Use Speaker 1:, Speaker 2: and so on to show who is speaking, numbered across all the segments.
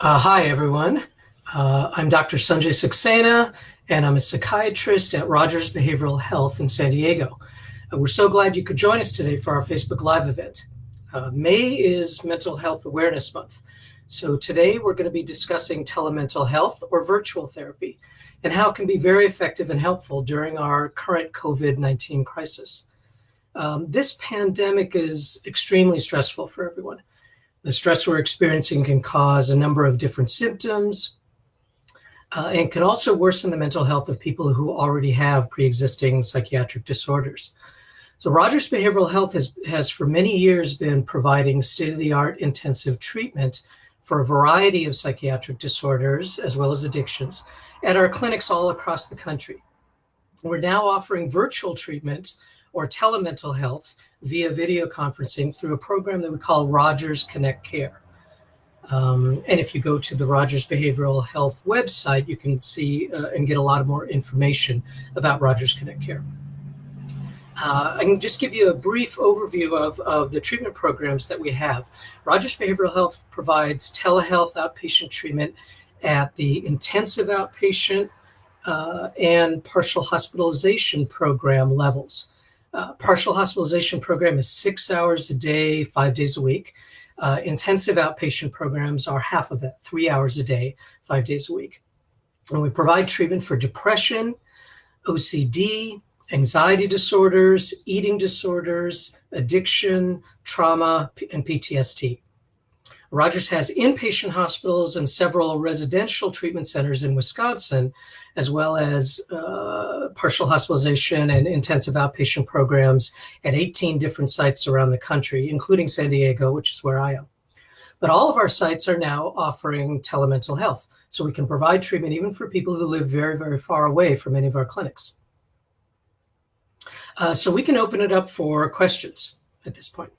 Speaker 1: Hi, everyone. I'm Dr. Sanjaya Saxena, and I'm a psychiatrist at Rogers Behavioral Health in San Diego. We're so glad you could join us today for our Facebook Live event. May is Mental Health Awareness Month. So today we're going to be discussing telemental health or virtual therapy and how it can be very effective and helpful during our current COVID-19 crisis. This pandemic is extremely stressful for everyone. The stress we're experiencing can cause a number of different symptoms and can also worsen the mental health of people who already have pre-existing psychiatric disorders. So Rogers Behavioral Health has for many years been providing state-of-the-art intensive treatment for a variety of psychiatric disorders as well as addictions at our clinics all across the country. We're now offering virtual treatment or telemental health via video conferencing through a program that we call Rogers Connect Care. And if you go to the Rogers Behavioral Health website, you can see and get a lot more information about Rogers Connect Care. I can just give you a brief overview of the treatment programs that we have. Rogers Behavioral Health provides telehealth outpatient treatment at the intensive outpatient and partial hospitalization program levels. Partial hospitalization program is 6 hours a day, 5 days a week. Intensive outpatient programs are half of that, 3 hours a day, 5 days a week. And we provide treatment for depression, OCD, anxiety disorders, eating disorders, addiction, trauma, and PTSD. Rogers has inpatient hospitals and several residential treatment centers in Wisconsin, as well as partial hospitalization and intensive outpatient programs at 18 different sites around the country, including San Diego, which is where I am. But all of our sites are now offering telemental health, so we can provide treatment even for people who live very, very far away from any of our clinics. So we can open it up for questions at this point.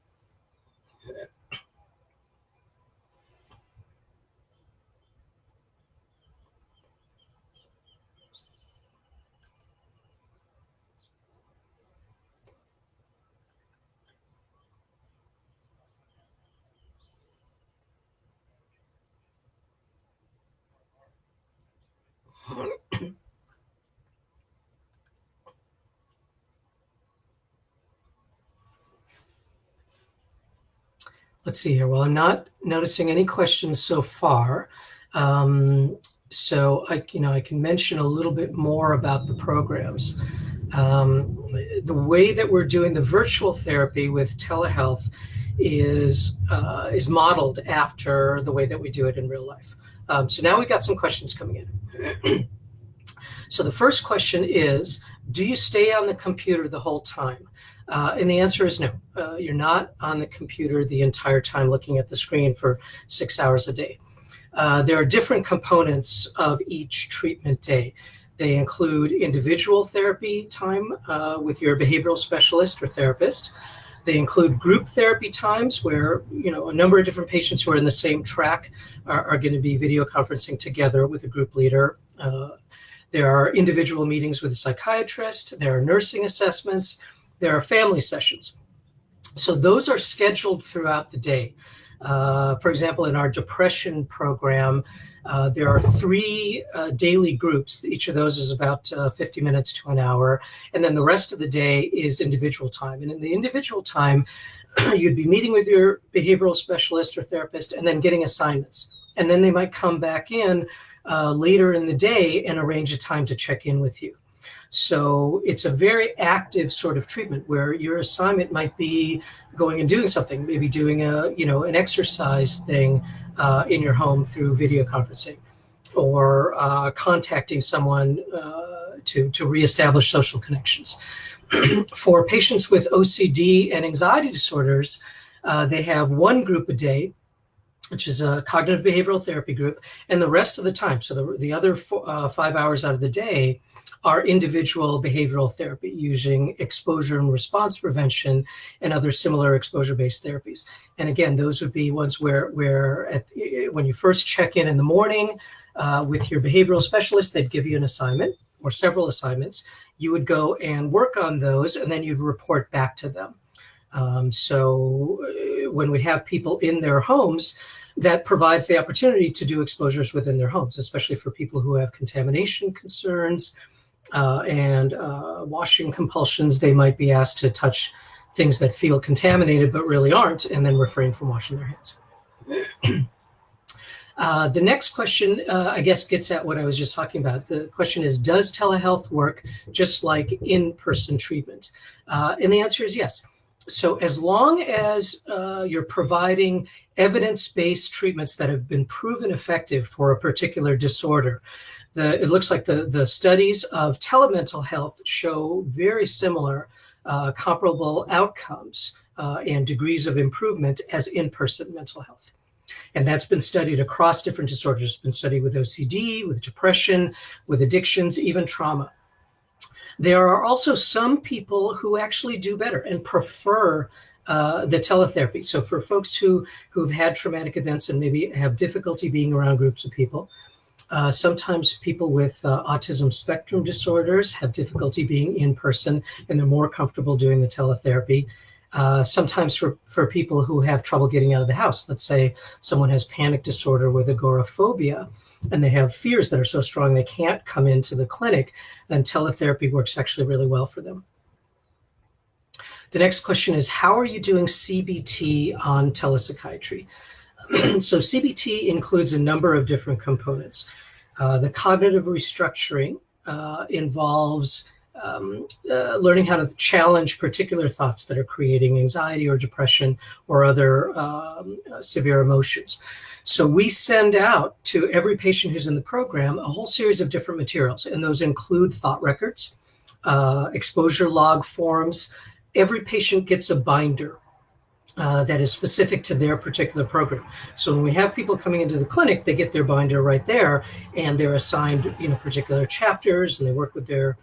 Speaker 1: Let's see here. Well, I'm not noticing any questions so far. So I can mention a little bit more about the programs. The way that we're doing the virtual therapy with telehealth is modeled after the way that we do it in real life. So now we've got some questions coming in. So the first question is, do you stay on the computer the whole time? And the answer is no. You're not on the computer the entire time looking at the screen for 6 hours a day. There are different components of each treatment day. They include individual therapy time with your behavioral specialist or therapist. They include group therapy times where a number of different patients who are in the same track are going to be video conferencing together with a group leader. There are individual meetings with a psychiatrist. There are nursing assessments. There are family sessions. So those are scheduled throughout the day. For example, in our depression program, there are 3 daily groups. Each of those is about 50 minutes to an hour. And then the rest of the day is individual time. And in the individual time, you'd be meeting with your behavioral specialist or therapist and then getting assignments. And then they might come back in later in the day and arrange a time to check in with you. So it's a very active sort of treatment where your assignment might be going and doing something, maybe doing an exercise thing in your home through video conferencing, or contacting someone to reestablish social connections. For patients with OCD and anxiety disorders, they have one group a day, which is a cognitive behavioral therapy group, and the rest of the time, so the other 5 hours out of the day, are individual behavioral therapy using exposure and response prevention and other similar exposure-based therapies. And again, those would be ones where when you first check in the morning with your behavioral specialist, they'd give you an assignment or several assignments. You would go and work on those, and then you'd report back to them. So when we have people in their homes, that provides the opportunity to do exposures within their homes, especially for people who have contamination concerns and washing compulsions. They might be asked to touch things that feel contaminated but really aren't, and then refrain from washing their hands. The next question, I guess, gets at what I was just talking about. The question is, does telehealth work just like in-person treatment? And the answer is yes. So as long as you're providing evidence-based treatments that have been proven effective for a particular disorder, it looks like the studies of telemental health show very similar comparable outcomes and degrees of improvement as in-person mental health. And that's been studied across different disorders. It's been studied with OCD, with depression, with addictions, even trauma. There are also some people who actually do better and prefer the teletherapy. So for folks who've had traumatic events and maybe have difficulty being around groups of people, sometimes people with autism spectrum disorders have difficulty being in person, and they're more comfortable doing the teletherapy. Sometimes for people who have trouble getting out of the house, let's say someone has panic disorder with agoraphobia, and they have fears that are so strong they can't come into the clinic, then teletherapy works actually really well for them. The next question is, how are you doing CBT on telepsychiatry? So CBT includes a number of different components. The cognitive restructuring involves learning how to challenge particular thoughts that are creating anxiety or depression or other severe emotions. So we send out to every patient who's in the program a whole series of different materials, and those include thought records, exposure log forms. Every patient gets a binder that is specific to their particular program. So when we have people coming into the clinic, they get their binder right there, and they're assigned, particular chapters, and they work with their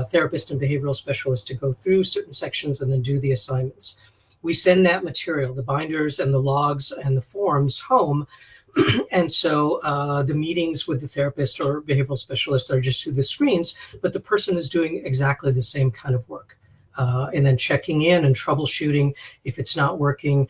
Speaker 1: therapist and behavioral specialist to go through certain sections and then do the assignments. We send that material, the binders and the logs and the forms, home. And so the meetings with the therapist or behavioral specialist are just through the screens, but the person is doing exactly the same kind of work. And then checking in and troubleshooting if it's not working,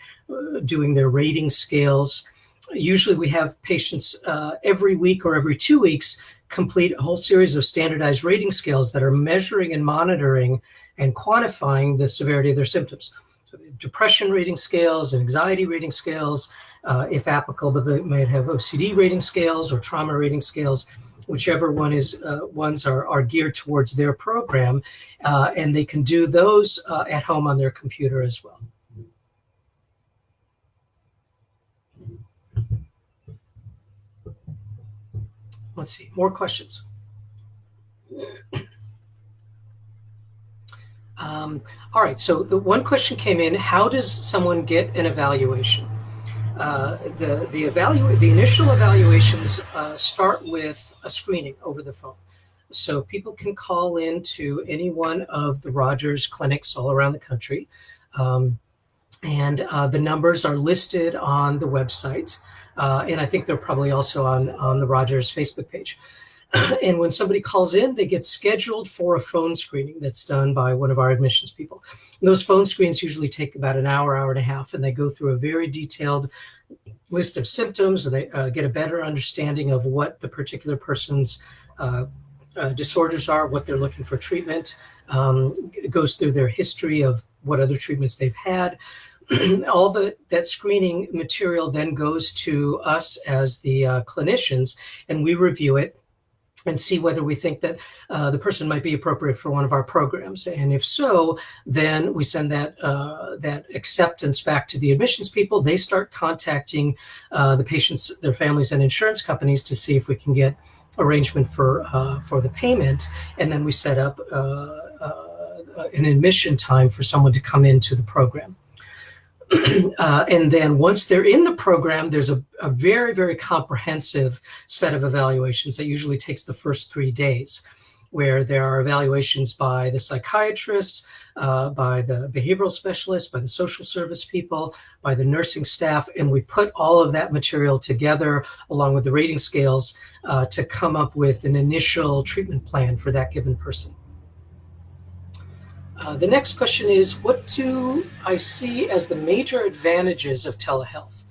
Speaker 1: doing their rating scales. Usually we have patients every week or every 2 weeks complete a whole series of standardized rating scales that are measuring and monitoring and quantifying the severity of their symptoms. So depression rating scales and anxiety rating scales, if applicable, they might have OCD rating scales or trauma rating scales, whichever one is ones are geared towards their program, and they can do those at home on their computer as well. Let's see, more questions. All right, so the one question came in, how does someone get an evaluation? The initial evaluations start with a screening over the phone. So people can call in to any one of the Rogers clinics all around the country. And the numbers are listed on the website. And I think they're probably also on the Rogers Facebook page. And when somebody calls in, they get scheduled for a phone screening that's done by one of our admissions people. And those phone screens usually take about an hour, hour and a half, and they go through a very detailed list of symptoms, and they get a better understanding of what the particular person's disorders are, what they're looking for treatment. It goes through their history of what other treatments they've had. All that screening material then goes to us as the clinicians, and we review it and see whether we think that the person might be appropriate for one of our programs. And if so, then we send that acceptance back to the admissions people. They start contacting the patients, their families, and insurance companies to see if we can get arrangement for the payment. And then we set up an admission time for someone to come into the program. And then once they're in the program, there's a very, very comprehensive set of evaluations that usually takes the first 3 days, where there are evaluations by the psychiatrists, by the behavioral specialists, by the social service people, by the nursing staff, and we put all of that material together along with the rating scales to come up with an initial treatment plan for that given person. The next question is, what do I see as the major advantages of telehealth?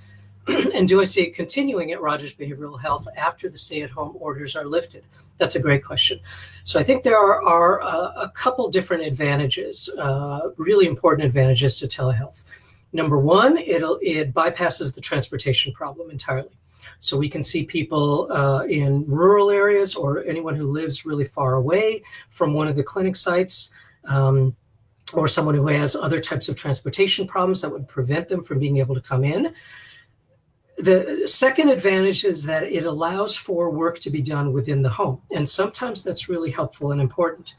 Speaker 1: And do I see it continuing at Rogers Behavioral Health after the stay-at-home orders are lifted? That's a great question. So I think there are a couple different advantages, really important advantages to telehealth. Number one, it bypasses the transportation problem entirely. So we can see people in rural areas or anyone who lives really far away from one of the clinic sites, or someone who has other types of transportation problems that would prevent them from being able to come in. The second advantage is that it allows for work to be done within the home. And sometimes that's really helpful and important.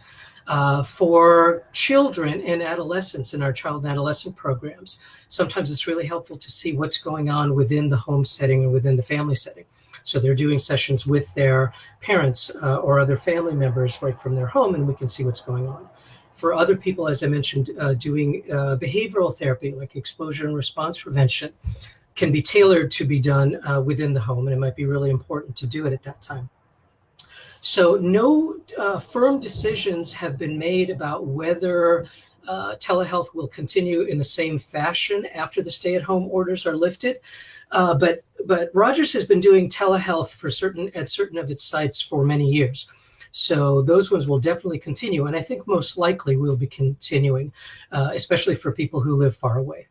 Speaker 1: For children and adolescents in our child and adolescent programs, sometimes it's really helpful to see what's going on within the home setting or within the family setting. So they're doing sessions with their parents or other family members right from their home, and we can see what's going on. For other people, as I mentioned, doing behavioral therapy like exposure and response prevention can be tailored to be done within the home, and it might be really important to do it at that time. So no firm decisions have been made about whether telehealth will continue in the same fashion after the stay-at-home orders are lifted. But Rogers has been doing telehealth at certain of its sites for many years. So those ones will definitely continue, and I think most likely will be continuing, especially for people who live far away.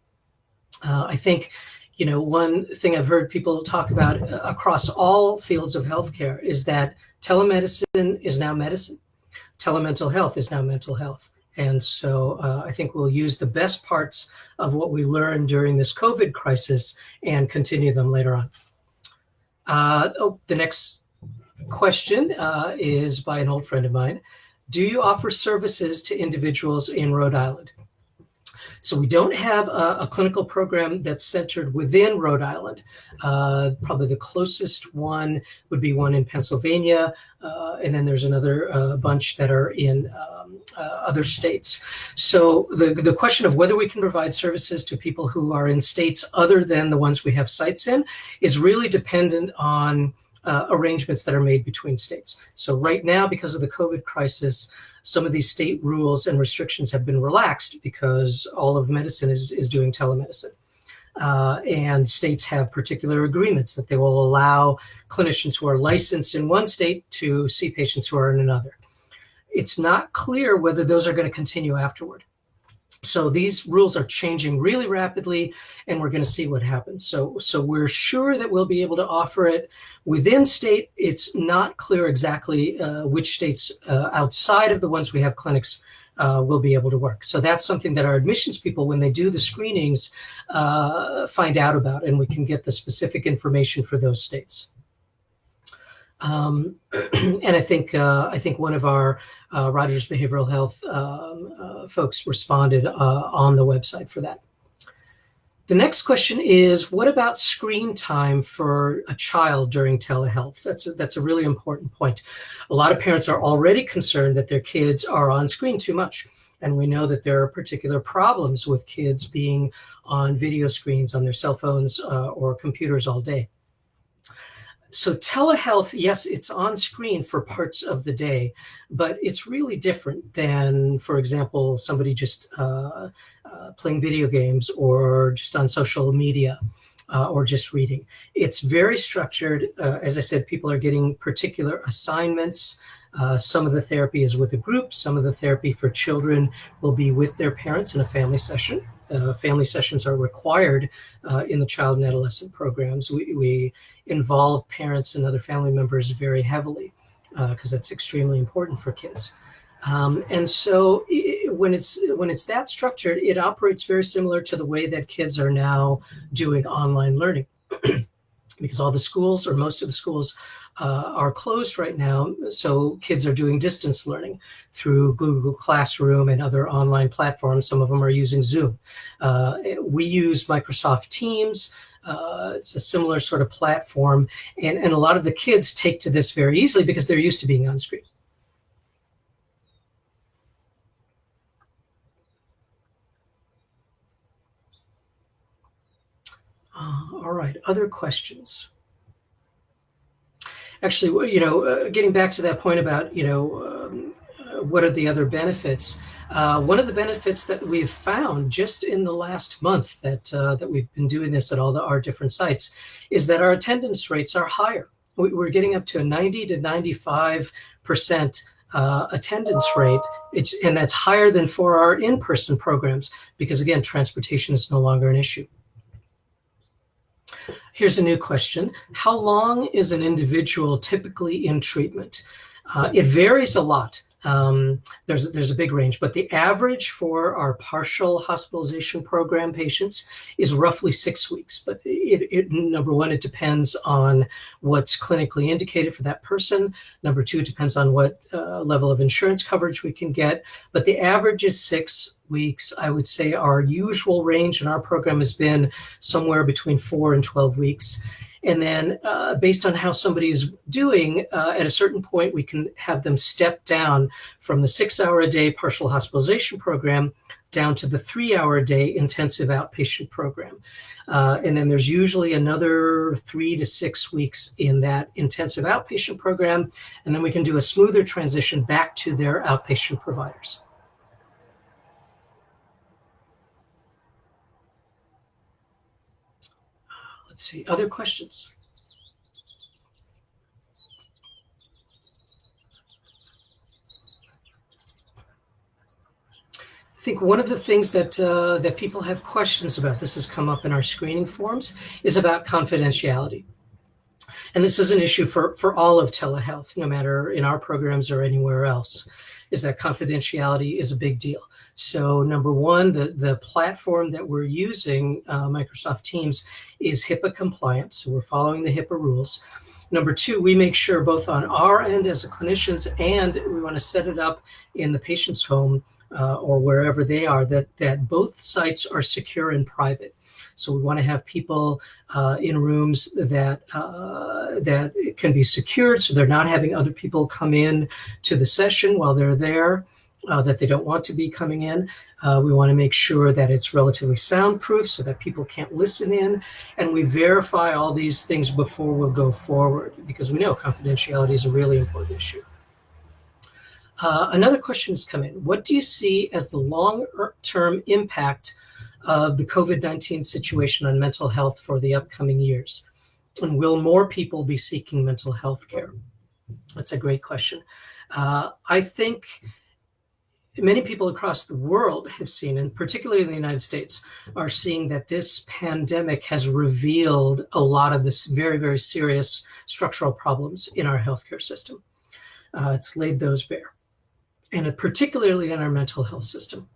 Speaker 1: I think, one thing I've heard people talk about across all fields of healthcare is that telemedicine is now medicine. Telemental health is now mental health. And so I think we'll use the best parts of what we learned during this COVID crisis and continue them later on. The next question is by an old friend of mine. Do you offer services to individuals in Rhode Island? So we don't have a clinical program that's centered within Rhode Island. Probably the closest one would be one in Pennsylvania, and then there's another bunch that are in other states. So the question of whether we can provide services to people who are in states other than the ones we have sites in is really dependent on arrangements that are made between states. So right now, because of the COVID crisis, some of these state rules and restrictions have been relaxed because all of medicine is doing telemedicine. And states have particular agreements that they will allow clinicians who are licensed in one state to see patients who are in another. It's not clear whether those are going to continue afterward. So these rules are changing really rapidly, and we're going to see what happens. So we're sure that we'll be able to offer it within state. It's not clear exactly which states outside of the ones we have clinics will be able to work. So that's something that our admissions people, when they do the screenings, find out about, and we can get the specific information for those states. And I think one of our Rogers Behavioral Health folks responded on the website for that. The next question is, what about screen time for a child during telehealth? That's a really important point. A lot of parents are already concerned that their kids are on screen too much. And we know that there are particular problems with kids being on video screens on their cell phones or computers all day. So telehealth, yes, it's on screen for parts of the day, but it's really different than, for example, somebody just playing video games or just on social media or just reading. It's very structured. As I said, people are getting particular assignments. Some of the therapy is with a group. Some of the therapy for children will be with their parents in a family session. Family sessions are required in the child and adolescent programs. We involve parents and other family members very heavily because that's extremely important for kids. And so when it's that structured, it operates very similar to the way that kids are now doing online learning. Because all the schools, or most of the schools, are closed right now, so kids are doing distance learning through Google Classroom and other online platforms. Some of them are using Zoom. We use Microsoft Teams. It's a similar sort of platform, and a lot of the kids take to this very easily because they're used to being on screen. All right, other questions? Actually, getting back to that point about, what are the other benefits? One of the benefits that we've found just in the last month that we've been doing this at all our different sites is that our attendance rates are higher. We're getting up to a 90 to 95% attendance rate, and that's higher than for our in-person programs because, again, transportation is no longer an issue. Here's a new question. How long is an individual typically in treatment? It varies a lot. There's a big range, but the average for our partial hospitalization program patients is roughly 6 weeks. But number one, it depends on what's clinically indicated for that person. Number two, it depends on what level of insurance coverage we can get. But the average is 6 weeks. I would say our usual range in our program has been somewhere between 4 and 12 weeks. And then based on how somebody is doing, at a certain point, we can have them step down from the 6-hour-a-day partial hospitalization program down to the 3-hour-a-day intensive outpatient program. And then there's usually another 3 to 6 weeks in that intensive outpatient program. And then we can do a smoother transition back to their outpatient providers. Let's see, other questions? I think one of the things that people have questions about, this has come up in our screening forms, is about confidentiality. And this is an issue for all of telehealth, no matter in our programs or anywhere else, is that confidentiality is a big deal. So number one, the platform that we're using, Microsoft Teams, is HIPAA compliant. So we're following the HIPAA rules. Number two, we make sure both on our end as clinicians and we want to set it up in the patient's home or wherever they are, that both sites are secure and private. So we want to have people in rooms that can be secured, so they're not having other people come in to the session while they're there that they don't want to be coming in. We want to make sure that it's relatively soundproof so that people can't listen in, and we verify all these things before we'll go forward because we know confidentiality is a really important issue. Another question has come in. What do you see as the long-term impact of the COVID-19 situation on mental health for the upcoming years? And will more people be seeking mental health care? That's a great question. I think many people across the world have seen, and particularly in the United States, are seeing that this pandemic has revealed a lot of this very, very serious structural problems in our healthcare system. It's laid those bare, and particularly in our mental health system.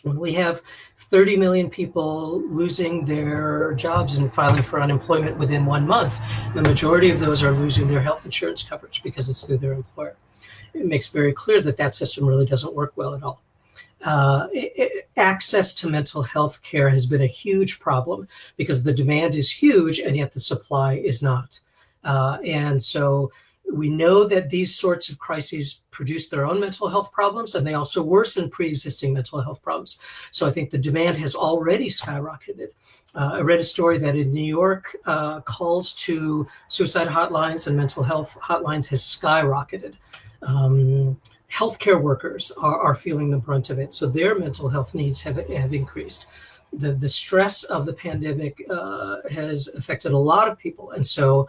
Speaker 1: When we have 30 million people losing their jobs and filing for unemployment within 1 month, the majority of those are losing their health insurance coverage because it's through their employer. It makes very clear that that system really doesn't work well at all. Access to mental health care has been a huge problem because the demand is huge and yet the supply is not. And so we know that these sorts of crises produce their own mental health problems, and they also worsen pre-existing mental health problems. So I think the demand has already skyrocketed. I read a story that in New York, calls to suicide hotlines and mental health hotlines has skyrocketed. Healthcare workers are feeling the brunt of it, so their mental health needs have increased. The stress of the pandemic has affected a lot of people, and so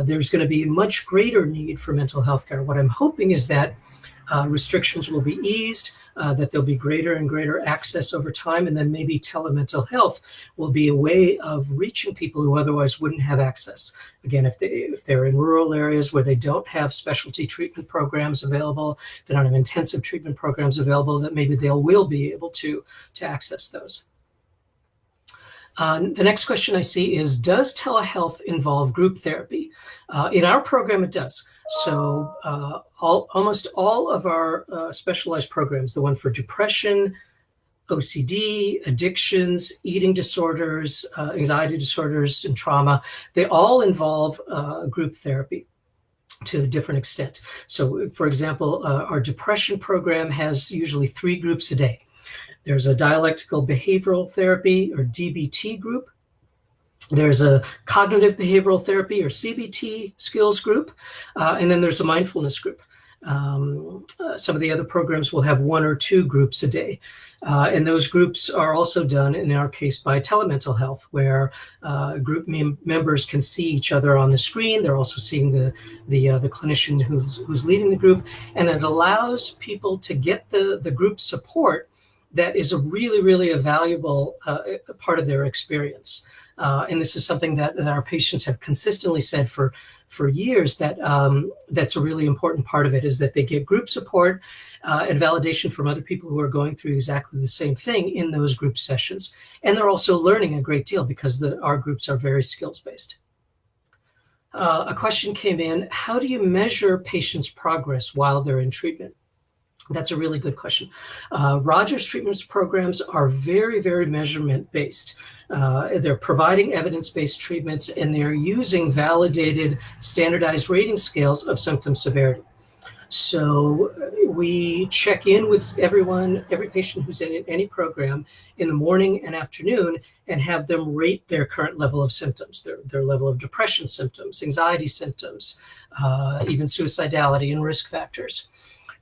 Speaker 1: there's going to be much greater need for mental health care. What I'm hoping is that restrictions will be eased, that there'll be greater and greater access over time, and then maybe telemental health will be a way of reaching people who otherwise wouldn't have access. Again, if they're in rural areas where they don't have specialty treatment programs available, they don't have intensive treatment programs available, that maybe they will be able to access those. The next question I see is, does telehealth involve group therapy? In our program, it does. So almost all of our specialized programs, the one for depression, OCD, addictions, eating disorders, anxiety disorders, and trauma, they all involve group therapy to a different extent. So, for example, our depression program has usually 3 groups a day. There's a dialectical behavioral therapy, or DBT group. There's a cognitive behavioral therapy, or CBT skills group. And then there's a mindfulness group. Some of the other programs will have 1 or 2 groups a day. And those groups are also done, in our case, by telemental health, where group members can see each other on the screen. They're also seeing the clinician who's leading the group. And it allows people to get the group support that is really a valuable part of their experience. And this is something that our patients have consistently said for years, that that's a really important part of it, is that they get group support and validation from other people who are going through exactly the same thing in those group sessions. And they're also learning a great deal because our groups are very skills-based. A question came in: how do you measure patients' progress while they're in treatment? That's a really good question. Rogers treatment programs are very measurement-based. They're providing evidence-based treatments, and they're using validated, standardized rating scales of symptom severity. So we check in with every patient who's in any program in the morning and afternoon, and have them rate their current level of symptoms, their level of depression symptoms, anxiety symptoms, even suicidality and risk factors.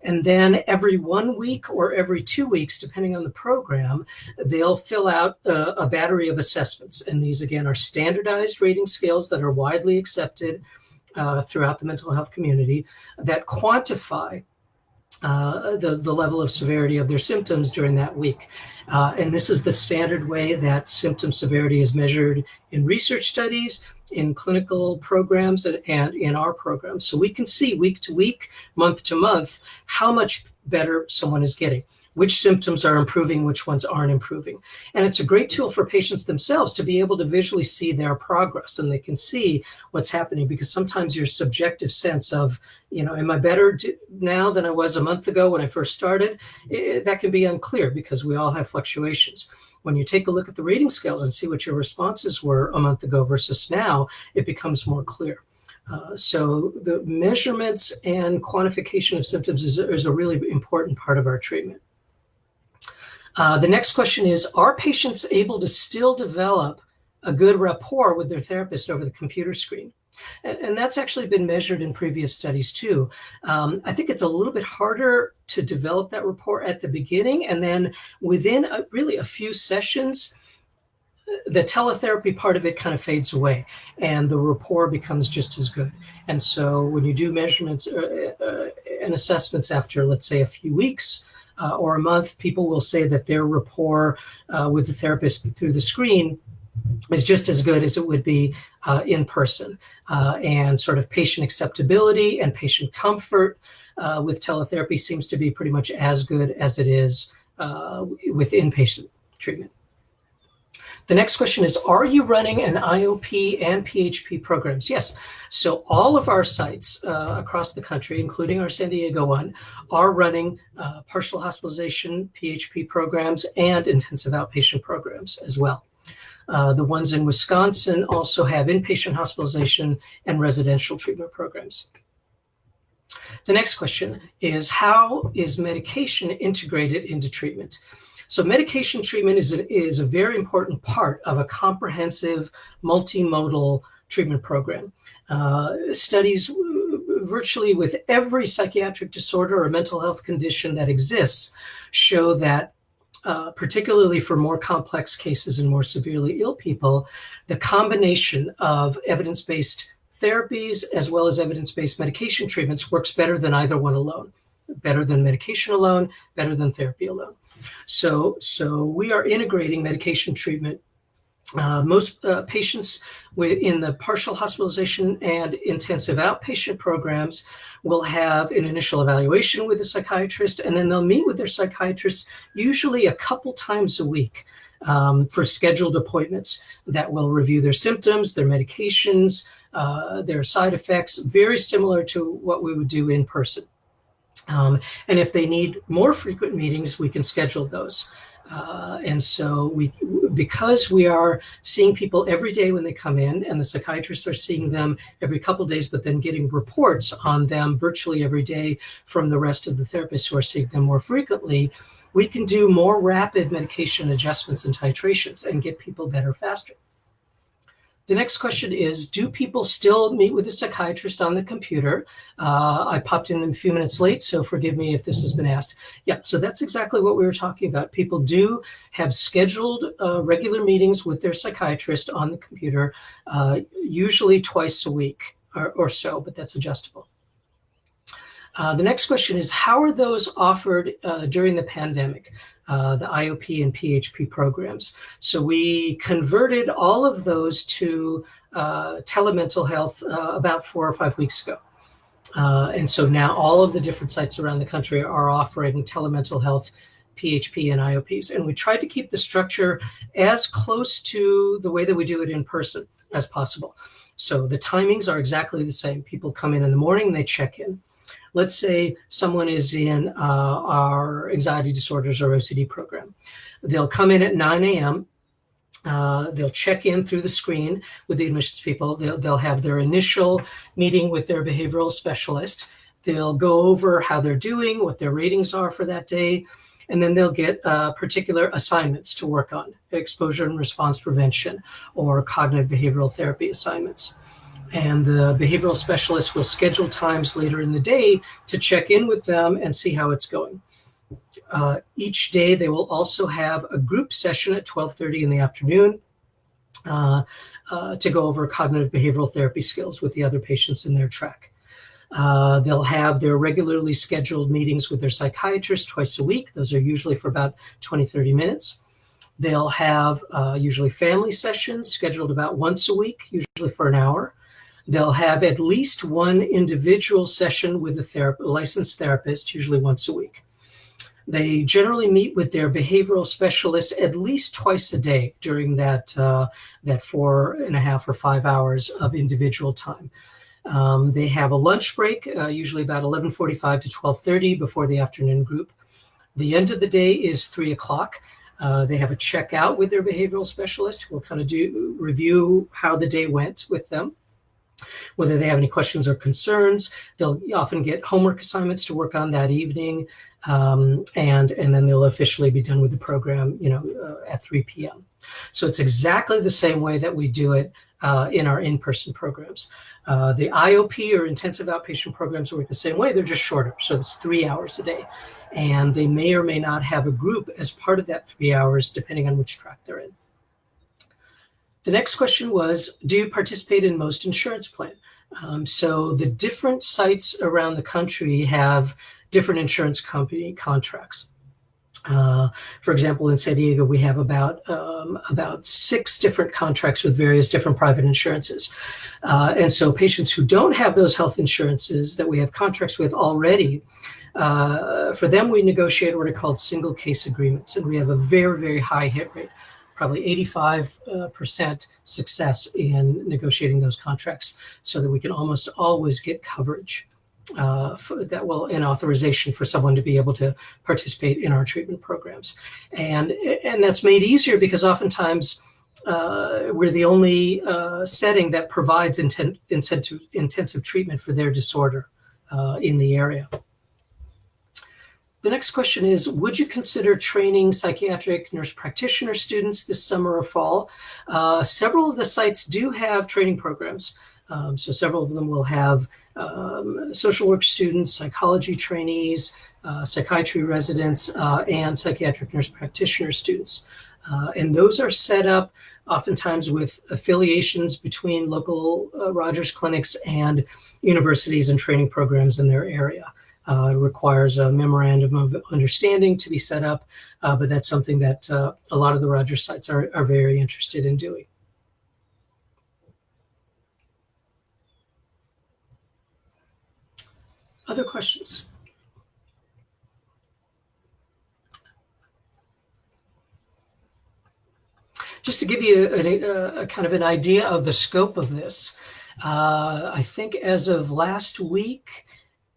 Speaker 1: And then every 1 week or every 2 weeks, depending on the program, they'll fill out a battery of assessments. And these, again, are standardized rating scales that are widely accepted throughout the mental health community that quantify the level of severity of their symptoms during that week. And this is the standard way that symptom severity is measured in research studies, in clinical programs, and in our programs. So we can see week to week, month to month, how much better someone is getting, which symptoms are improving, which ones aren't improving. And it's a great tool for patients themselves to be able to visually see their progress, and they can see what's happening, because sometimes your subjective sense of, am I better now than I was a month ago when I first started? That can be unclear because we all have fluctuations. When you take a look at the rating scales and see what your responses were a month ago versus now, it becomes more clear. So the measurements and quantification of symptoms is a really important part of our treatment. The next question is, are patients able to still develop a good rapport with their therapist over the computer screen? And that's actually been measured in previous studies too. I think it's a little bit harder to develop that rapport at the beginning, and then within really a few sessions, the teletherapy part of it kind of fades away and the rapport becomes just as good. And so when you do measurements and assessments after, let's say, a few weeks or a month, people will say that their rapport with the therapist through the screen is just as good as it would be in person. And sort of patient acceptability and patient comfort with teletherapy seems to be pretty much as good as it is with inpatient treatment. The next question is, are you running an IOP and PHP programs? Yes. So all of our sites across the country, including our San Diego one, are running partial hospitalization, PHP programs, and intensive outpatient programs as well. The ones in Wisconsin also have inpatient hospitalization and residential treatment programs. The next question is, how is medication integrated into treatment? So medication treatment is a very important part of a comprehensive multimodal treatment program. Studies virtually with every psychiatric disorder or mental health condition that exists show that particularly for more complex cases and more severely ill people, the combination of evidence-based therapies as well as evidence-based medication treatments works better than either one alone, better than medication alone, better than therapy alone. So we are integrating medication treatment. Most patients in the partial hospitalization and intensive outpatient programs will have an initial evaluation with a psychiatrist, and then they'll meet with their psychiatrist usually a couple times a week for scheduled appointments that will review their symptoms, their medications, their side effects, very similar to what we would do in person. And if they need more frequent meetings, we can schedule those. And so because we are seeing people every day when they come in, and the psychiatrists are seeing them every couple of days, but then getting reports on them virtually every day from the rest of the therapists who are seeing them more frequently, we can do more rapid medication adjustments and titrations and get people better faster. The next question is, do people still meet with a psychiatrist on the computer? I popped in a few minutes late, so forgive me if this has been asked. Yeah, so that's exactly what we were talking about. People do have scheduled regular meetings with their psychiatrist on the computer, usually twice a week or so, but that's adjustable. The next question is, how are those offered during the pandemic, the IOP and PHP programs? So we converted all of those to telemental health about 4 or 5 weeks ago. And so now all of the different sites around the country are offering telemental health, PHP, and IOPs. And we tried to keep the structure as close to the way that we do it in person as possible. So the timings are exactly the same. People come in the morning and they check in. Let's say someone is in our anxiety disorders or OCD program. They'll come in at 9 a.m. They'll check in through the screen with the admissions people. They'll have their initial meeting with their behavioral specialist. They'll go over how they're doing, what their ratings are for that day, and then they'll get particular assignments to work on, exposure and response prevention or cognitive behavioral therapy assignments. And the behavioral specialist will schedule times later in the day to check in with them and see how it's going. Each day, they will also have a group session at 12:30 in the afternoon to go over cognitive behavioral therapy skills with the other patients in their track. They'll have their regularly scheduled meetings with their psychiatrist twice a week. Those are usually for about 20, 30 minutes. They'll have usually family sessions scheduled about once a week, usually for an hour. They'll have at least one individual session with a licensed therapist, usually once a week. They generally meet with their behavioral specialists at least twice a day during that 4.5 or 5 hours of individual time. They have a lunch break, usually about 11:45 to 12:30 before the afternoon group. The end of the day is 3 o'clock. They have a checkout with their behavioral specialist who will kind of review how the day went with them, whether they have any questions or concerns. They'll often get homework assignments to work on that evening, and then they'll officially be done with the program, at 3 p.m. So it's exactly the same way that we do it in our in-person programs. The IOP or intensive outpatient programs work the same way. They're just shorter, so it's 3 hours a day, and they may or may not have a group as part of that 3 hours, depending on which track they're in. The next question was, do you participate in most insurance plan? So the different sites around the country have different insurance company contracts. For example, in San Diego, we have about 6 different contracts with various different private insurances. And so patients who don't have those health insurances that we have contracts with already, for them, we negotiate what are called single case agreements. And we have a very, very high hit rate, probably 85% success in negotiating those contracts so that we can almost always get coverage and authorization for someone to be able to participate in our treatment programs. And that's made easier because oftentimes we're the only setting that provides intensive treatment for their disorder in the area. The next question is, would you consider training psychiatric nurse practitioner students this summer or fall? Several of the sites do have training programs. So several of them will have social work students, psychology trainees, psychiatry residents, and psychiatric nurse practitioner students. And those are set up oftentimes with affiliations between local Rogers clinics and universities and training programs in their area. It requires a memorandum of understanding to be set up, but that's something that a lot of the Rogers sites are very interested in doing. Other questions? Just to give you a kind of an idea of the scope of this, I think as of last week,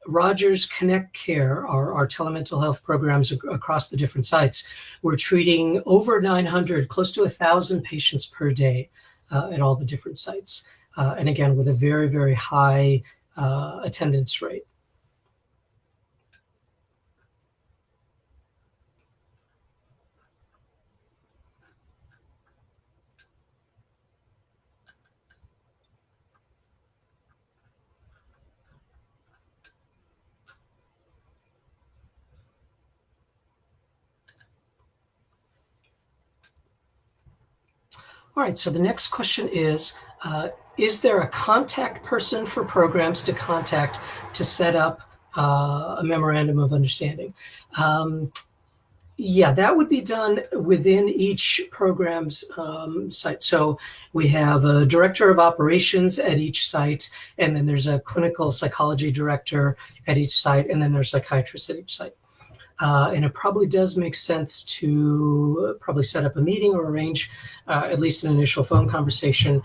Speaker 1: Rogers Connect Care, our telemental health programs across the different sites, we're treating over 900, close to 1,000 patients per day at all the different sites. And again, with a very, very high attendance rate. All right, so the next question is there a contact person for programs to contact to set up a memorandum of understanding? Yeah, that would be done within each program's site. So we have a director of operations at each site, and then there's a clinical psychology director at each site, and then there's psychiatrists at each site. And it probably does make sense to probably set up a meeting or arrange at least an initial phone conversation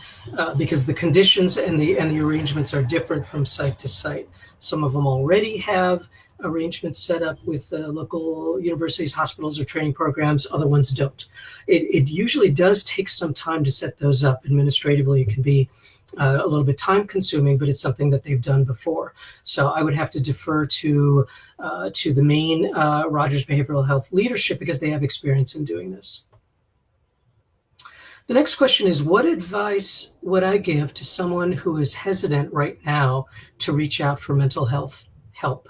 Speaker 1: because the conditions and the arrangements are different from site to site. Some of them already have arrangements set up with local universities, hospitals, or training programs. Other ones don't. It usually does take some time to set those up. Administratively, it can be a little bit time consuming, but it's something that they've done before. So I would have to defer to the main Rogers Behavioral Health leadership because they have experience in doing this. The next question is, what advice would I give to someone who is hesitant right now to reach out for mental health help?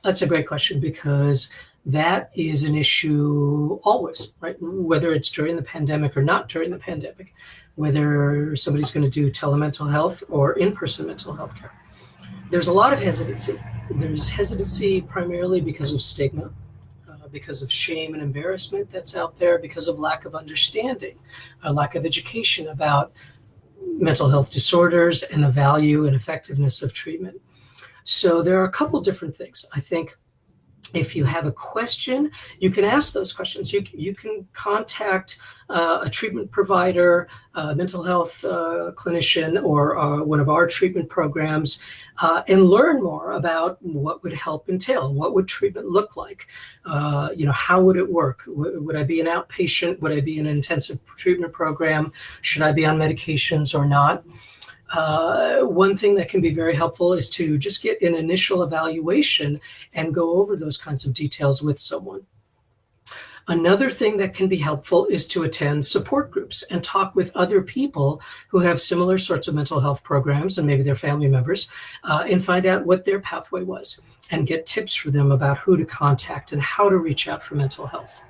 Speaker 1: That's a great question because that is an issue always, right? Whether it's during the pandemic or not during the pandemic, whether somebody's going to do telemental health or in-person mental health care. There's a lot of hesitancy. There's hesitancy primarily because of stigma, because of shame and embarrassment that's out there, because of lack of understanding, a lack of education about mental health disorders and the value and effectiveness of treatment. So there are a couple different things. I think if you have a question, you can ask those questions. You can contact a treatment provider, a mental health clinician, or one of our treatment programs and learn more about what would help entail. What would treatment look like? How would it work? Would I be an outpatient? Would I be in an intensive treatment program? Should I be on medications or not? One thing that can be very helpful is to just get an initial evaluation and go over those kinds of details with someone. Another thing that can be helpful is to attend support groups and talk with other people who have similar sorts of mental health programs and maybe their family members and find out what their pathway was and get tips for them about who to contact and how to reach out for mental health.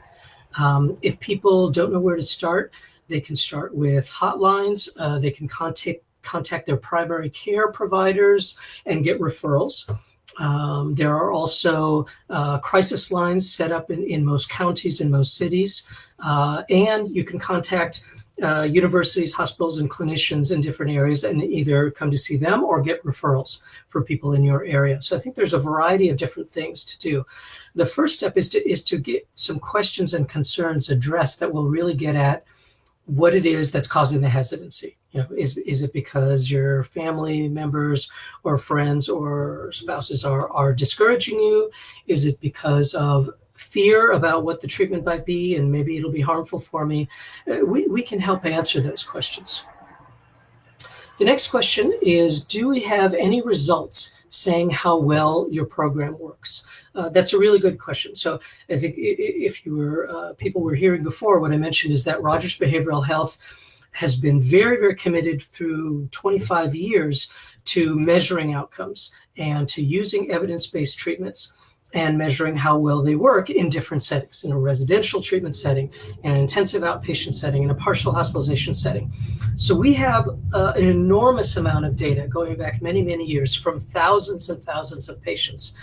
Speaker 1: If people don't know where to start, they can start with hotlines. They can contact their primary care providers and get referrals. There are also crisis lines set up in most counties, in most cities, and you can contact universities, hospitals, and clinicians in different areas and either come to see them or get referrals for people in your area. So I think there's a variety of different things to do. The first step is to get some questions and concerns addressed that will really get at what it is that's causing the hesitancy. Is it because your family members or friends or spouses are discouraging you? Is it because of fear about what the treatment might be and maybe it'll be harmful for me? We can help answer those questions. The next question is, do we have any results saying how well your program works? That's a really good question. So I think if you were people were hearing before, what I mentioned is that Rogers Behavioral Health has been very, very committed through 25 years to measuring outcomes and to using evidence-based treatments and measuring how well they work in different settings, in a residential treatment setting, in an intensive outpatient setting, in a partial hospitalization setting. So we have an enormous amount of data going back many, many years from thousands and thousands of patients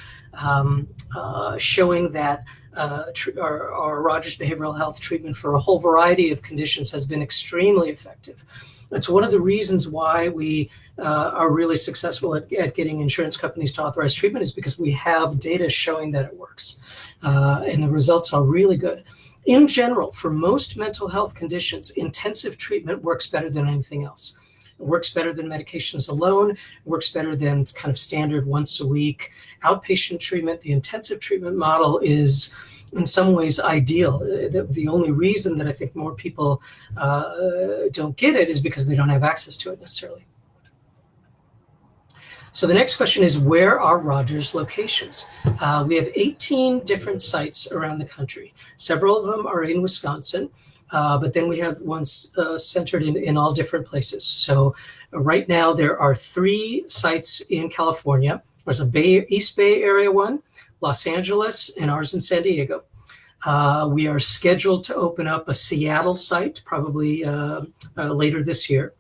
Speaker 1: showing that our Rogers Behavioral Health treatment for a whole variety of conditions has been extremely effective. That's one of the reasons why we are really successful at getting insurance companies to authorize treatment, is because we have data showing that it works. And the results are really good. In general, for most mental health conditions, intensive treatment works better than anything else. It works better than medications alone. It works better than kind of standard once a week outpatient treatment. The intensive treatment model is in some ways ideal. The only reason that I think more people don't get it is because they don't have access to it necessarily. So the next question is, where are Rogers locations? We have 18 different sites around the country. Several of them are in Wisconsin, but then we have ones centered in all different places. So right now there are 3 sites in California. There's a East Bay area one, Los Angeles, and ours in San Diego. We are scheduled to open up a Seattle site probably later this year.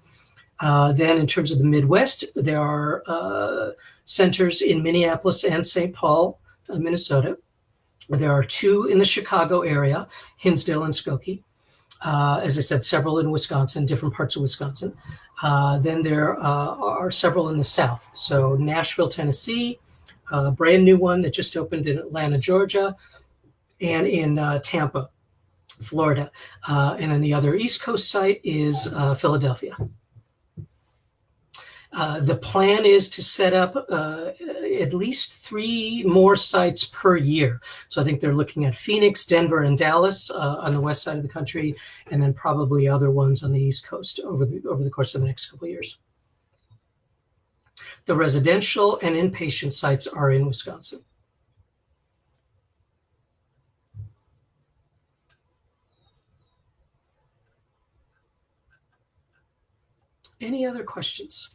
Speaker 1: Then in terms of the Midwest, there are centers in Minneapolis and St. Paul, Minnesota. There are 2 in the Chicago area, Hinsdale and Skokie. As I said, several in Wisconsin, different parts of Wisconsin. Then there are several in the South. So Nashville, Tennessee, a brand new one that just opened in Atlanta, Georgia, and in Tampa, Florida. And then the other East Coast site is Philadelphia. The plan is to set up at least 3 more sites per year. So I think they're looking at Phoenix, Denver, and Dallas on the west side of the country, and then probably other ones on the East Coast over the course of the next couple of years. The residential and inpatient sites are in Wisconsin. Any other questions?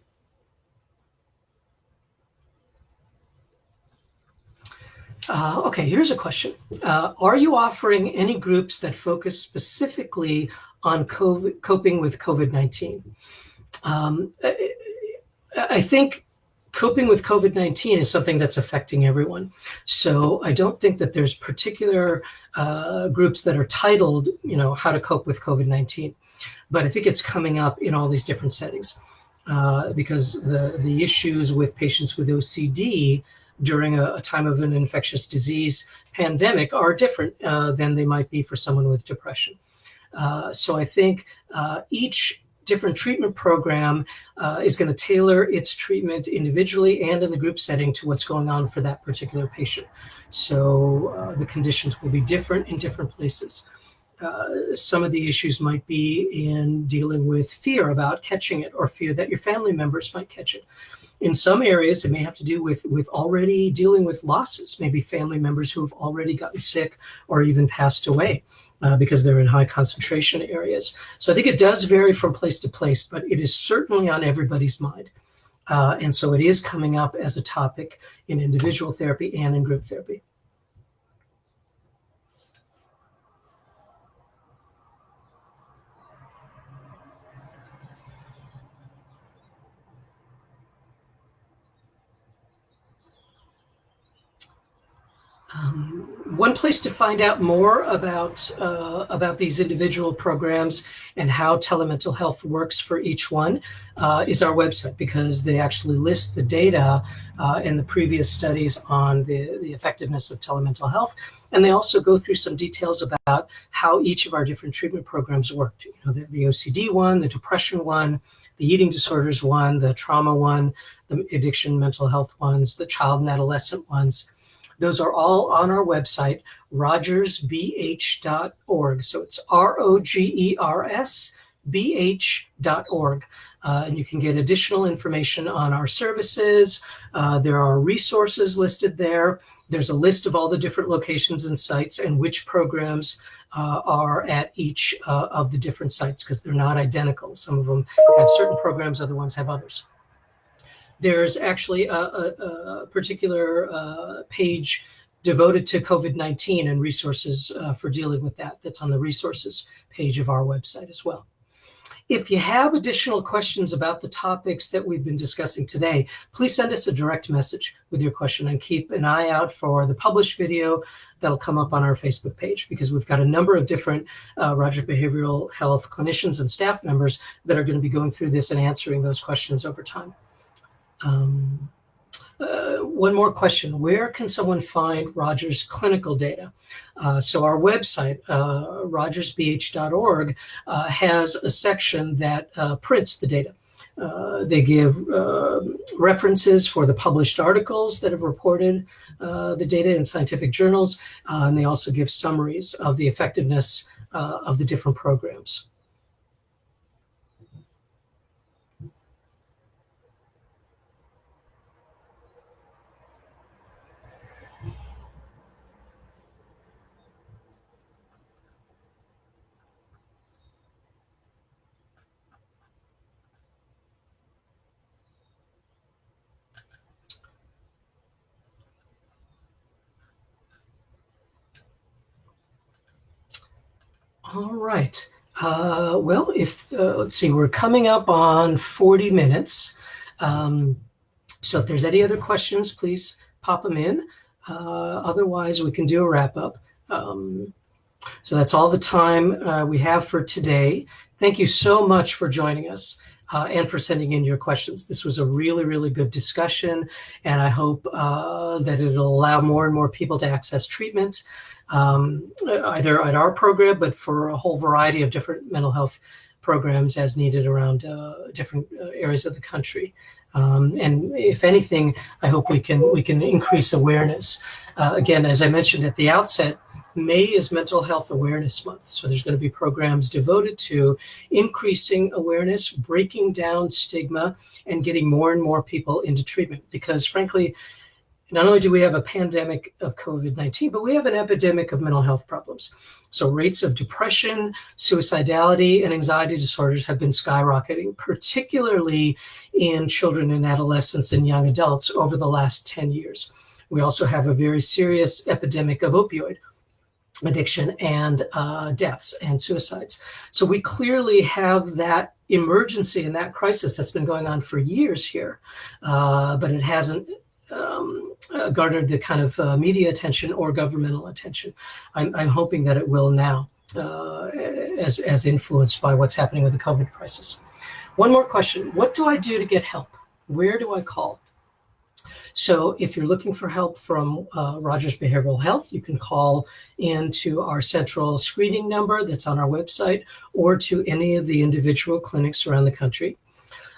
Speaker 1: Okay, here's a question. Are you offering any groups that focus specifically on coping with COVID-19? I think coping with COVID-19 is something that's affecting everyone. So I don't think that there's particular groups that are titled, how to cope with COVID-19. But I think it's coming up in all these different settings because the issues with patients with OCD during a time of an infectious disease pandemic are different than they might be for someone with depression. So I think each different treatment program is going to tailor its treatment individually and in the group setting to what's going on for that particular patient. So the conditions will be different in different places. Some of the issues might be in dealing with fear about catching it or fear that your family members might catch it. In some areas, it may have to do with already dealing with losses, maybe family members who have already gotten sick or even passed away because they're in high concentration areas. So I think it does vary from place to place, but it is certainly on everybody's mind. And so it is coming up as a topic in individual therapy and in group therapy. One place to find out more about these individual programs and how telemental health works for each one is our website, because they actually list the data and the previous studies on the effectiveness of telemental health. And they also go through some details about how each of our different treatment programs worked. The OCD one, the depression one, the eating disorders one, the trauma one, the addiction mental health ones, the child and adolescent ones. Those are all on our website, rogersbh.org. So it's ROGERSBH.org. And you can get additional information on our services. There are resources listed there. There's a list of all the different locations and sites and which programs are at each of the different sites, because they're not identical. Some of them have certain programs, other ones have others. There's actually a particular page devoted to COVID-19 and resources for dealing with that. That's on the resources page of our website as well. If you have additional questions about the topics that we've been discussing today, please send us a direct message with your question, and keep an eye out for the published video that'll come up on our Facebook page, because we've got a number of different Rogers Behavioral Health clinicians and staff members that are going to be going through this and answering those questions over time. One more question. Where can someone find Rogers clinical data? So our website, rogersbh.org, has a section that prints the data. They give references for the published articles that have reported the data in scientific journals, and they also give summaries of the effectiveness of the different programs. All right. Well, let's see, we're coming up on 40 minutes. So if there's any other questions, please pop them in. Otherwise, we can do a wrap up. So that's all the time we have for today. Thank you so much for joining us and for sending in your questions. This was a really, really good discussion, and I hope that it'll allow more and more people to access treatment, either at our program, but for a whole variety of different mental health programs as needed around different areas of the country. And if anything, I hope we can increase awareness. Again, as I mentioned at the outset, May is Mental Health Awareness Month. So there's going to be programs devoted to increasing awareness, breaking down stigma, and getting more and more people into treatment. Because frankly, not only do we have a pandemic of COVID-19, but we have an epidemic of mental health problems. So rates of depression, suicidality, and anxiety disorders have been skyrocketing, particularly in children and adolescents and young adults over the last 10 years. We also have a very serious epidemic of opioid addiction and deaths and suicides. So we clearly have that emergency and that crisis that's been going on for years here, but it hasn't garnered the kind of media attention or governmental attention. I'm hoping that it will now, as influenced by what's happening with the COVID crisis. One more question. What do I do to get help? Where do I call? So if you're looking for help from Rogers Behavioral Health, you can call into our central screening number that's on our website, or to any of the individual clinics around the country.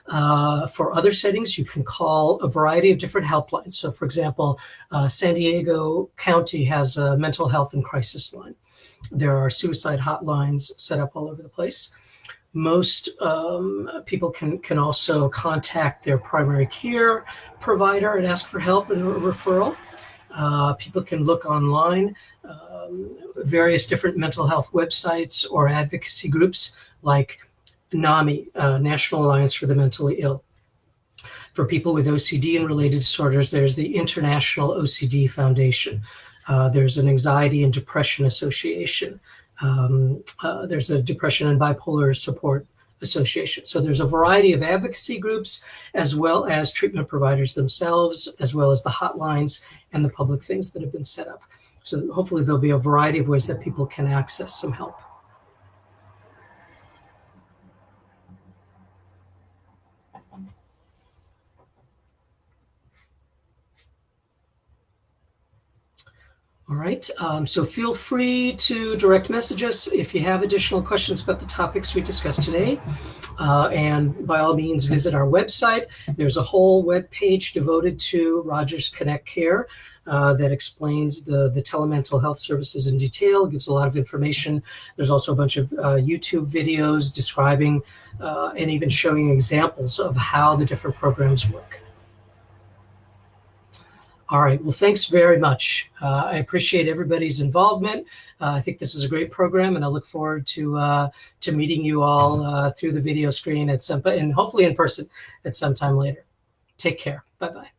Speaker 1: For other settings, you can call a variety of different helplines. So for example, San Diego County has a mental health and crisis line. There are suicide hotlines set up all over the place. Most people can also contact their primary care provider and ask for help and referral. People can look online, various different mental health websites or advocacy groups like NAMI, National Alliance for the Mentally Ill. For people with OCD and related disorders, there's the International OCD Foundation. There's an Anxiety and Depression Association. There's a Depression and Bipolar Support Association. So there's a variety of advocacy groups, as well as treatment providers themselves, as well as the hotlines and the public things that have been set up. So hopefully there'll be a variety of ways that people can access some help. All right, so feel free to direct message us if you have additional questions about the topics we discussed today. And by all means, visit our website. There's a whole web page devoted to Rogers Connect Care that explains the telemental health services in detail, gives a lot of information. There's also a bunch of YouTube videos describing and even showing examples of how the different programs work. All right. Well, thanks very much. I appreciate everybody's involvement. I think this is a great program, and I look forward to meeting you all through the video screen at some, and hopefully in person at some time later. Take care. Bye-bye.